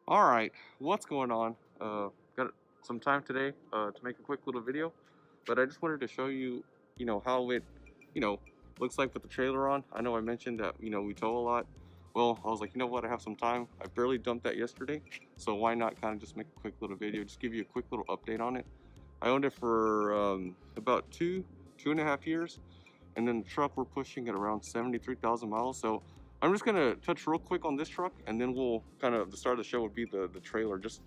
All right, what's going on? Got some time today to make a quick little video, but I just wanted to show you, how it, you know, looks like with the trailer on. I know I mentioned that, we tow a lot. Well, I was like, you know what, I have some time. I barely dumped that yesterday, so why not kind of just make a quick little video, just give you a quick little update on it. I owned it for about 2.5 years, and then the truck we're pushing at around 73,000 miles. So I'm just gonna touch real quick on this truck, and then we'll kind of the start of the show would be the trailer. Just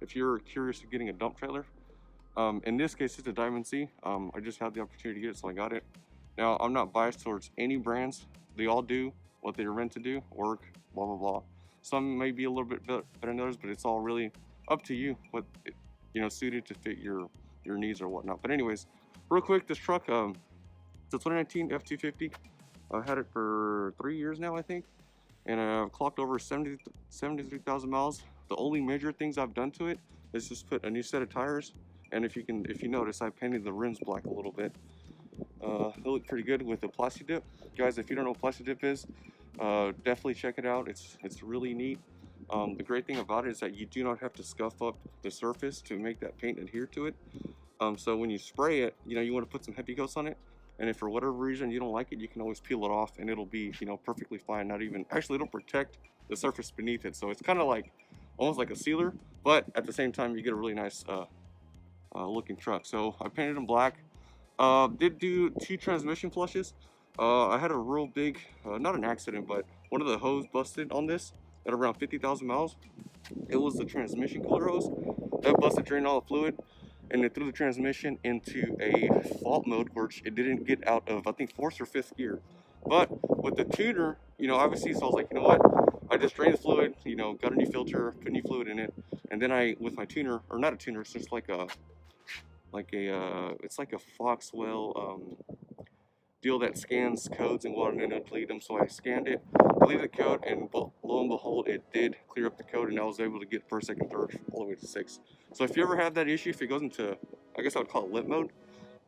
if you're curious of getting a dump trailer, in this case it's a Diamond C. I just had the opportunity to get it, so I got it. Now I'm not biased towards any brands. They all do what they're meant to do, work, blah blah blah. Some may be a little bit better than others, but it's all really up to you what suited to fit your needs or whatnot. But anyways, real quick, this truck it's a 2019 F250. I've had it for 3 years now, I think, and I've clocked over 73,000 miles. The only major things I've done to it is just put a new set of tires, and if you notice, I painted the rims black a little bit. They look pretty good with the Plasti Dip. Guys, if you don't know what Plasti Dip is, definitely check it out. It's really neat. The great thing about it is that you do not have to scuff up the surface to make that paint adhere to it. So when you spray it, you want to put some heavy coats on it. And if for whatever reason you don't like it, you can always peel it off and it'll be, perfectly fine. Not even, actually it'll protect the surface beneath it. So it's kind of like, almost like a sealer, but at the same time you get a really nice looking truck. So I painted them black. Did do 2 transmission flushes. I had a real big, not an accident, but one of the hose busted on this at around 50,000 miles. It was the transmission cooler hose that busted, drained all the fluid, and it threw the transmission into a fault mode, which it didn't get out of, I think, 4th or 5th gear. But with the tuner, obviously, so I was like, you know what? I just drained the fluid, got a new filter, put new fluid in it, and then with my tuner, or not a tuner, it's just it's like a Foxwell deal that scans codes and wanted to delete them. So I scanned it, deleted the code, and lo and behold, it did clear up the code, and I was able to get first, second, third, all the way to 6. So if you ever have that issue, if it goes into, I guess I would call it limp mode,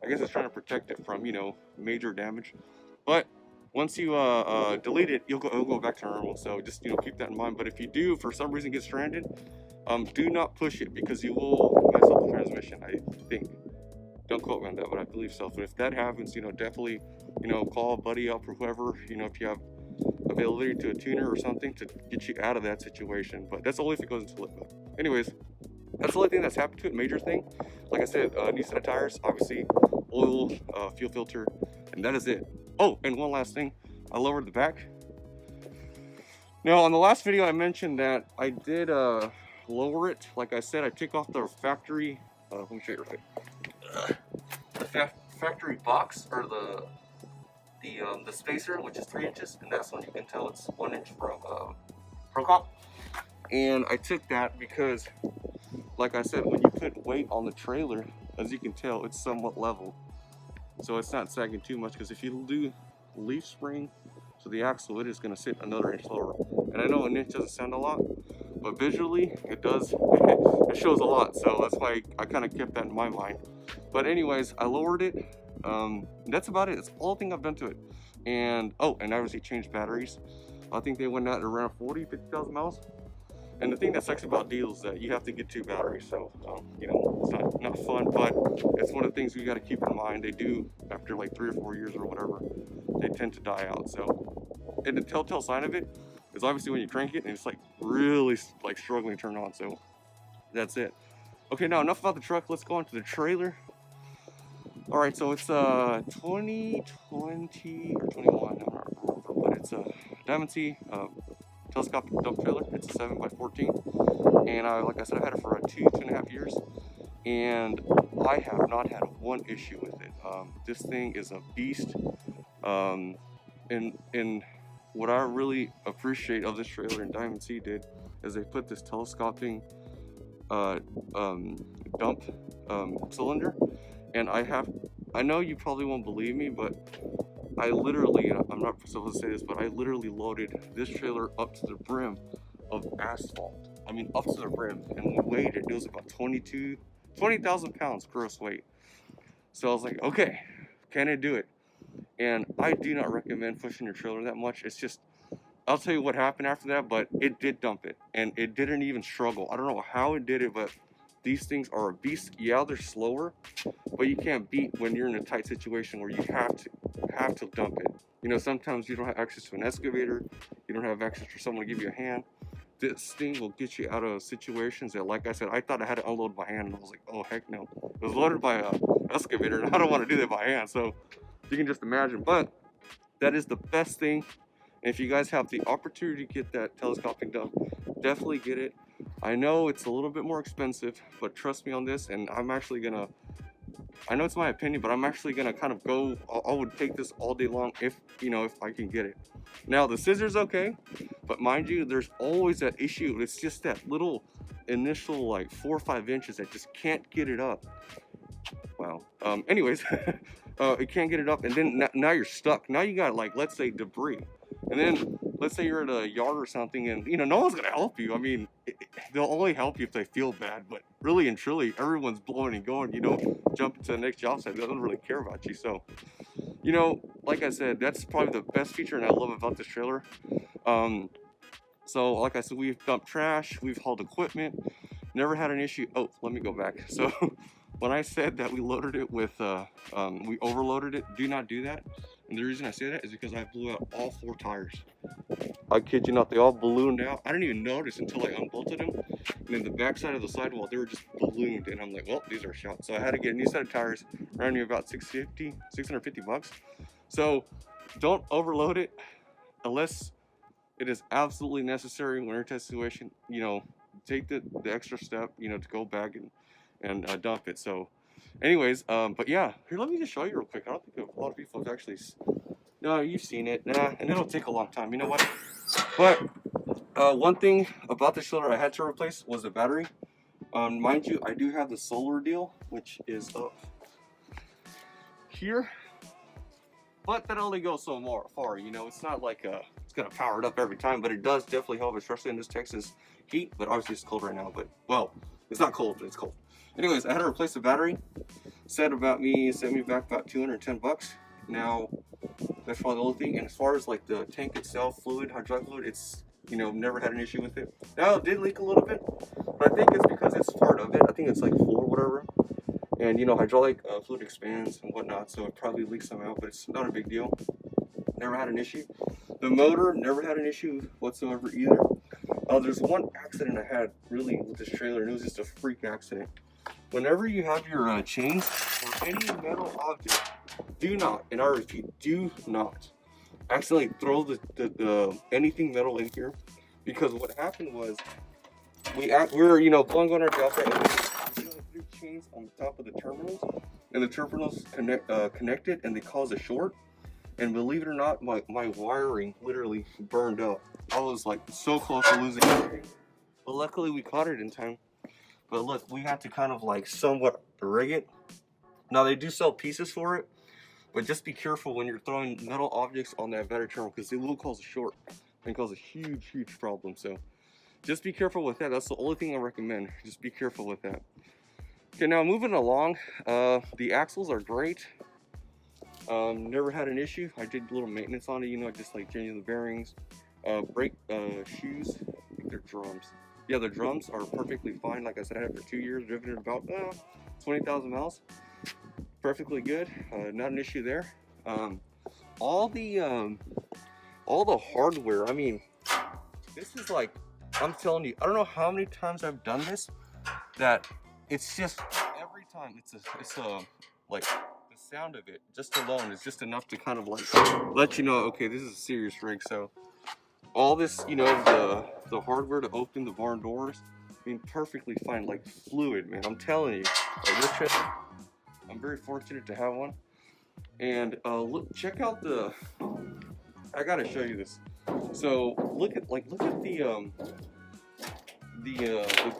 I guess it's trying to protect it from, major damage. But once you delete it, it'll go back to normal. So just, keep that in mind. But if you do, for some reason, get stranded, do not push it because you will mess up the transmission, I think. Don't quote me on that, but I believe so. But if that happens, definitely, call a buddy up or whoever, if you have availability to a tuner or something to get you out of that situation. But that's only if it goes into limp mode. Anyways, that's the only thing that's happened to it, major thing. Like I said, new set of tires, obviously, oil, fuel filter, and that is it. Oh, and one last thing, I lowered the back. Now, on the last video, I mentioned that I did lower it. Like I said, I took off the factory, let me show you real quick. The factory box, or the spacer, which is 3 inches, and that's when you can tell it's 1 inch from Procop. And I took that because, like I said, when you put weight on the trailer, as you can tell, it's somewhat level, so it's not sagging too much. Because if you do leaf spring, so the axle, it is going to sit another inch lower. And I know an inch doesn't sound a lot, but visually it does. It shows a lot, so that's why I kind of kept that in my mind. But anyways, I lowered it. That's about it. It's all thing I've done to it. And and I obviously changed batteries. I think they went out around 50,000 miles. And the thing that sucks about deals is that you have to get 2 batteries. So it's not fun, but it's one of the things we got to keep in mind. They do, after like 3 or 4 years or whatever, they tend to die out. So, and the telltale sign of it is obviously when you crank it and it's like really like struggling to turn on. So that's it. Okay, now enough about the truck. Let's go on to the trailer. All right, so it's 2020 or 21, I'm not remember, but it's a Diamond C telescopic dump trailer. It's a 7x14, and like I said, I've had it for 2.5 years, and I have not had one issue with it. This thing is a beast. And what I really appreciate of this trailer, and Diamond C did, is they put this telescoping dump cylinder. And I know you probably won't believe me, but I literally, I'm not supposed to say this, but I literally loaded this trailer up to the brim of asphalt. I mean, up to the brim, and we weighed it. It was about 20,000 pounds gross weight. So I was like, okay, can I do it? And I do not recommend pushing your trailer that much. It's just, I'll tell you what happened after that, but it did dump it, and it didn't even struggle. I don't know how it did it, but these things are a beast. Yeah, they're slower, but you can't beat when you're in a tight situation where you have to dump it. You know, sometimes you don't have access to an excavator, you don't have access for someone to give you a hand. This thing will get you out of situations that, like I said, I thought I had to unload by hand, and I was like, oh heck no. It was loaded by a excavator, and I don't want to do that by hand. So you can just imagine. But that is the best thing. And if you guys have the opportunity to get that telescoping done, definitely get it. I know it's a little bit more expensive, but trust me on this, and I'm actually gonna, I know it's my opinion, but I'm actually gonna kind of go, I would take this all day long if, you know, if I can get it. Now the scissors, okay, but mind you, there's always that issue. It's just that little initial like 4 or 5 inches that just can't get it up. Wow. Anyways, it can't get it up, and then now you're stuck. Now you got, like, let's say debris, and then let's say you're at a yard or something, and you know no one's gonna help you. I mean, they'll only help you if they feel bad, but really and truly, everyone's blowing and going. You know, jump to the next job site. They don't really care about you. So, you know, like I said, that's probably the best feature, and I love about this trailer. So like I said, we've dumped trash, we've hauled equipment, never had an issue. Oh, let me go back. So when I said that we loaded it with, we overloaded it, do not do that. And the reason I say that is because I blew out all 4 tires. I kid you not, they all ballooned out. I didn't even notice until I unbolted them. And then the back side of the sidewall, they were just ballooned. And I'm like, well, these are shot. So I had to get a new set of tires, ran me about $650. So don't overload it unless it is absolutely necessary when you're in a test situation. You know, take the extra step, you know, to go back and dump it. So anyways, but yeah, here, let me just show you real quick. I don't think a lot of people have actually, no, you've seen it. Nah, and it'll take a long time, you know what? But one thing about the trailer I had to replace was the battery. Mind you, I do have the solar deal, which is up here, but that only goes so far, you know. It's not like it's gonna power it up every time, but it does definitely help, especially in this Texas heat. But obviously it's cold right now, but well, it's not cold, but it's cold. Anyways, I had to replace the battery. Sent me back about $210. Now that's probably the only thing. And as far as like the tank itself, hydraulic fluid, it's, you know, never had an issue with it. Now it did leak a little bit, but I think it's because it's part of it. I think it's like full or whatever. And you know, hydraulic fluid expands and whatnot, so it probably leaks some out, but it's not a big deal. Never had an issue. The motor never had an issue whatsoever either. There's one accident I had really with this trailer, and it was just a freak accident. Whenever you have your chains or any metal object, do not, and I repeat, do not accidentally throw the anything metal in here, because what happened was we were, you know, going on our job site, and we threw chains on the top of the terminals, and the terminals connected, and they caused a short. And believe it or not, my wiring literally burned up. I was like so close to losing everything, but luckily we caught it in time. But look, we had to kind of like somewhat rig it. Now they do sell pieces for it, but just be careful when you're throwing metal objects on that battery terminal, because they will cause a short and cause a huge problem. So just be careful with that. That's the only thing I recommend. Just be careful with that. Okay, now moving along, the axles are great. Never had an issue. I did a little maintenance on it, you know, just like changing the bearings, brake shoes. I think they're drums. Yeah, the drums are perfectly fine. Like I said, I had it for 2 years, driven it about 20,000 miles. Perfectly good. Not an issue there. All the hardware. I mean, this is like, I'm telling you, I don't know how many times I've done this, that it's just every time it's a like, the sound of it just alone is just enough to kind of like let you know, okay, this is a serious rig. So all this, you know, the hardware to open the barn doors, I mean, perfectly fine, like fluid, man. I'm telling you, like this trailer, I'm very fortunate to have one. And look, check out the, I gotta show you this. So look at the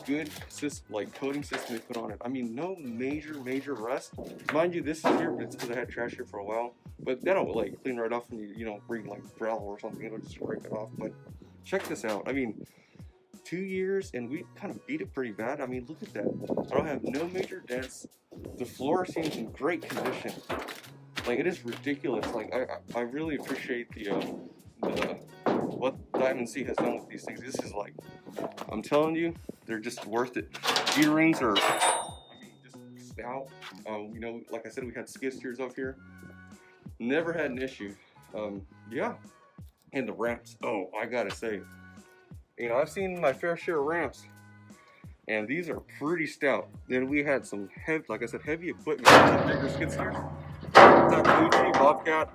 good like coating system they put on it. I mean, no major rust. Mind you, this is here, but it's because I had trash here for a while. But that'll like clean right off when you know, bring like gravel or something, it'll just scrape it off. But check this out. I mean, 2 years and we kind of beat it pretty bad. I mean, look at that. I don't have no major dents. The floor seems in great condition. Like, it is ridiculous. Like, I really appreciate the what Diamond C has done with these things. This is like, I'm telling you, they're just worth it. E-rings are, I mean, just stout. You know, like I said, we had skid steers up here. Never had an issue. Yeah, and the ramps. Oh, I gotta say, you know, I've seen my fair share of ramps, and these are pretty stout. Then we had some heavy, like I said, heavy equipment, some bigger skid steers. Fuji, Bobcat,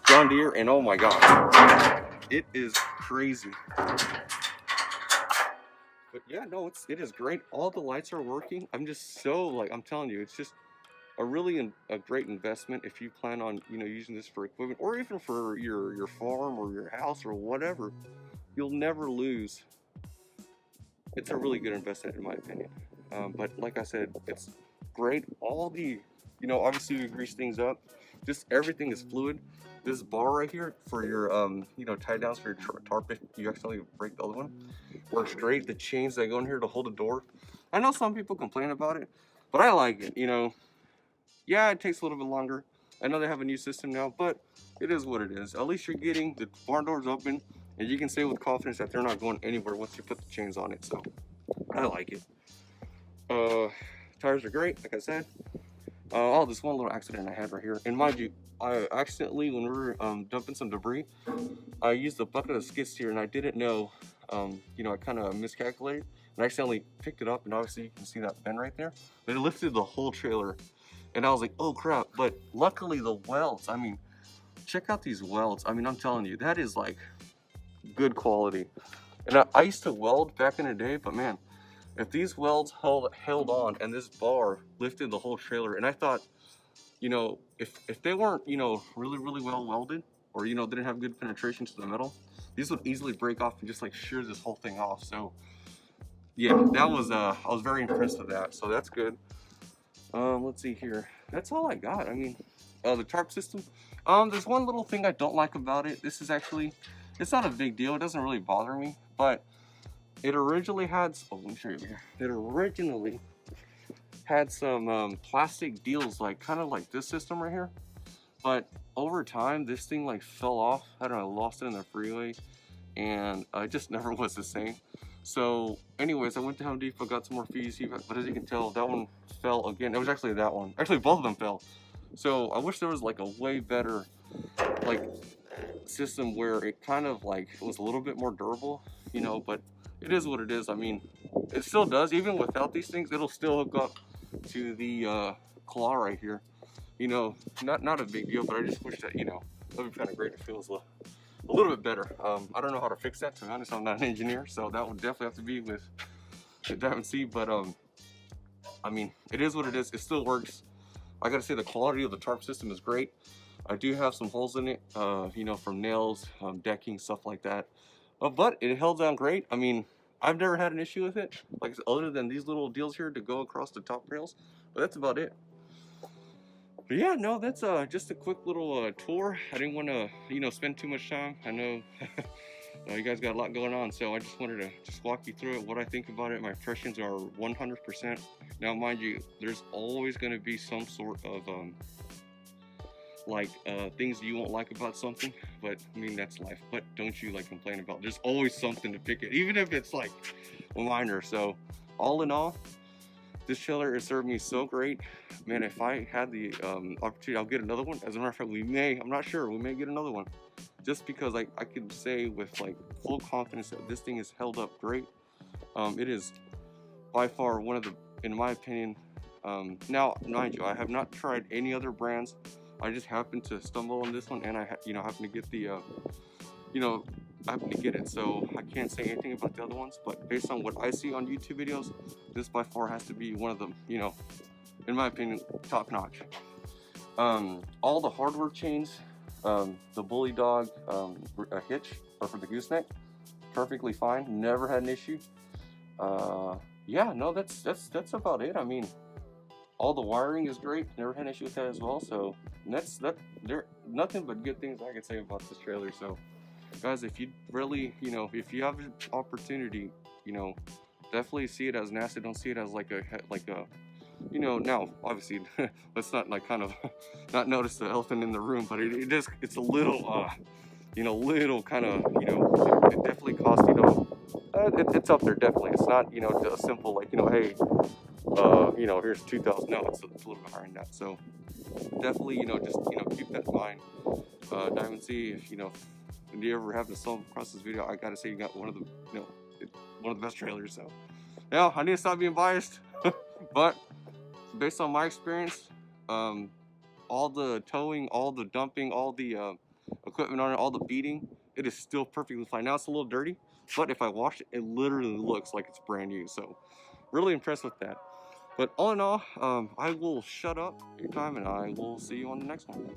John Deere, and oh my god, it is crazy. But yeah, no, it is great. All the lights are working. I'm just so like, I'm telling you, it's just a really a great investment if you plan on, you know, using this for equipment or even for your farm or your house or whatever. You'll never lose. It's a really good investment in my opinion. But like I said, it's great. All the, you know, obviously you grease things up. Just everything is fluid. This bar right here for your, you know, tie downs for your tarp if you accidentally break the other one, works great. The chains that go in here to hold the door. I know some people complain about it, but I like it. You know, yeah, it takes a little bit longer. I know they have a new system now, but it is what it is. At least you're getting the barn doors open, and you can say with confidence that they're not going anywhere once you put the chains on it. So I like it. Tires are great, like I said. Oh, this one little accident I had right here. And mind you, I accidentally, when we were dumping some debris, I used a bucket of skid steer and I didn't know, you know, I kind of miscalculated. And I accidentally picked it up, and obviously you can see that bend right there. But it lifted the whole trailer. And I was like, oh crap. But luckily the welds, I mean, check out these welds. I mean, I'm telling you, that is like good quality. And I used to weld back in the day, but man, if these welds held on and this bar lifted the whole trailer, and I thought, you know, if they weren't, you know, really well welded, or, you know, didn't have good penetration to the metal, these would easily break off and just like shear this whole thing off. So yeah, that was, I was very impressed with that. So that's good. Let's see here. That's all I got. I mean, the tarp system. There's one little thing I don't like about it. This is actually, it's not a big deal. It doesn't really bother me, but it originally had, oh, let me show you here. It originally had some plastic deals, like kind of like this system right here. But over time, this thing like fell off. I don't know, I lost it in the freeway, and it just never was the same. So anyways, I went to Home Depot, got some more PVC, but as you can tell, that one fell again. It was actually that one. Actually, both of them fell. So I wish there was like a way better like system where it kind of like was a little bit more durable, you know, but it is what it is. I mean, it still does. Even without these things, it'll still hook up to the claw right here. You know, not a big deal, but I just wish that, you know, it would be kind of great if it was a little bit better. I don't know how to fix that, to be honest. I'm not an engineer, so that would definitely have to be with the Diamond C. But I mean, it is what it is. It still works. I gotta say, the quality of the tarp system is great. I do have some holes in it, you know, from nails, decking, stuff like that. But it held down great. I mean, I've never had an issue with it, like other than these little deals here to go across the top rails. But that's about it. But yeah, no, that's just a quick little tour. I didn't want to, you know, spend too much time. I know you guys got a lot going on, so I just wanted to just walk you through it, what I think about it. My impressions are 100%. Now, mind you, there's always going to be some sort of things you won't like about something, but I mean, that's life. But don't you like complain about, there's always something to pick it, even if it's like minor. So all in all, this trailer has served me so great, man. If I had the opportunity, I'll get another one. As a matter of fact, I'm not sure, we may get another one, just because I could say with like full confidence that this thing has held up great. It is by far one of the, in my opinion, now mind you, I have not tried any other brands. I just happened to stumble on this one, and I happened to get the I happen to get it, so I can't say anything about the other ones. But based on what I see on YouTube videos, this by far has to be one of them, you know, in my opinion, top notch. All the hardware chains, the Bully Dog hitch, or for the gooseneck, perfectly fine. Never had an issue. Yeah, no, that's about it. I mean, all the wiring is great. Never had an issue with that as well. So there nothing but good things I can say about this trailer. So guys, if you really, you know, if you have an opportunity, you know, definitely see it as an asset. Don't see it as like a you know, now obviously let's not like kind of not notice the elephant in the room, but it's a little you know, little kind of, you know, it definitely costs, you know, it's up there definitely. It's not, you know, a simple like, you know, hey, you know, here's 2,000. No, it's a little bit higher than that. So definitely, you know, just, you know, keep that in mind. Diamond C, if you know, if you ever happen to stumble across this video, I gotta say you got one of the, you know, one of the best trailers. So yeah, I need to stop being biased, but based on my experience, all the towing, all the dumping, all the equipment on it, all the beating, it is still perfectly fine. Now it's a little dirty, but if I wash it, it literally looks like it's brand new. So really impressed with that. But all in all, I will shut up your time and I will see you on the next one.